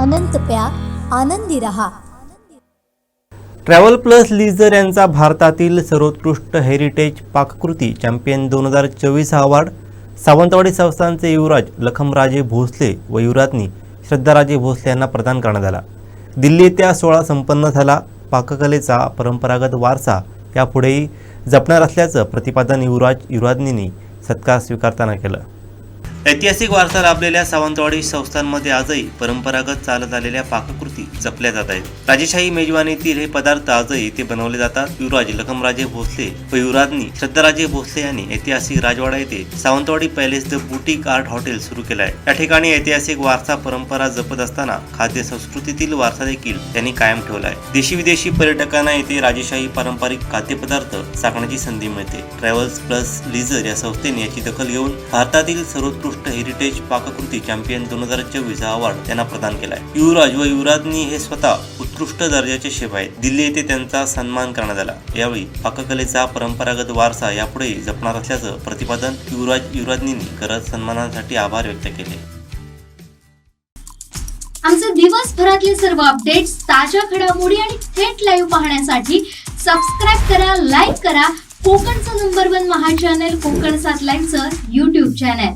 अनंत प्या, आनंदी रहा। ट्रॅव्हल प्लस लीजर यांचा भारतातील सर्वोत्कृष्ट हेरिटेज पाककृती चॅम्पियन 2024 हा अवॉर्ड सावंतवाडी संस्थानचे युवराज लखमराजे भोसले व युवराज्ञी श्रद्धाराजे भोसले यांना प्रदान करण्यात आला। दिल्ली येथे 16 संपन्न झाला। पाककलेचा परंपरागत वारसा यापुढेही जपणार असल्याचं प्रतिपादन युवराज्ञींनी सत्कार स्वीकारताना केलं। ऐतिहासिक वारसा लाभलेल्या सावंतवाडी संस्थांमध्ये आजही परंपरागत चालत आलेल्या पाककृती जपल्या जात आहेत। राजेशाही मेजवानीतील हे पदार्थ आजही इथे बनवले जातात। युवराज लखमराजे भोसले व युवराज्ञी श्रद्धाराजे भोसले यांनी ऐतिहासिक राजवाडा येथे Sawantwadi palace the boutique art hotel सुरू केलं आहे। या ठिकाणी ऐतिहासिक वारसा परंपरा जपत असताना खाद्य संस्कृतीतील वारसा देखील त्यांनी कायम ठेवला आहे। देशी विदेशी पर्यटकांना येथे राजेशाही पारंपरिक खाद्यपदार्थ चाखण्याची संधी मिळते। ट्रॅव्हल्स प्लस लीजर या संस्थेने याची दखल घेऊन भारतातील सर्वोत्कृष्ट हेरिटेज पाककृती चॅम्पियन 2024 हा अवॉर्ड त्यांना प्रदान केला आहे। युवराज व युवराज्ञी हे स्वतः उत्कृष्ट दर्जाचे शेफ आहेत। दिल्ली येथे त्यांचा सन्मान करण्यात आला। यावेळी पाककलेचा परंपरागत वारसा यापुढे जपणार असल्याचं प्रतिपादन युवराज्ञींनी करत सन्मानासाठी आभार व्यक्त केले। आमचे दिवसभरातले सर्व अपडेट्स, ताज्या घडामोडी आणि थेट लाईव्ह पाहण्यासाठी सबस्क्राइब करा, लाईक करा कोकणचं नंबर 1 महा चॅनल कोकण 7 लाईव्हचं YouTube चॅनल।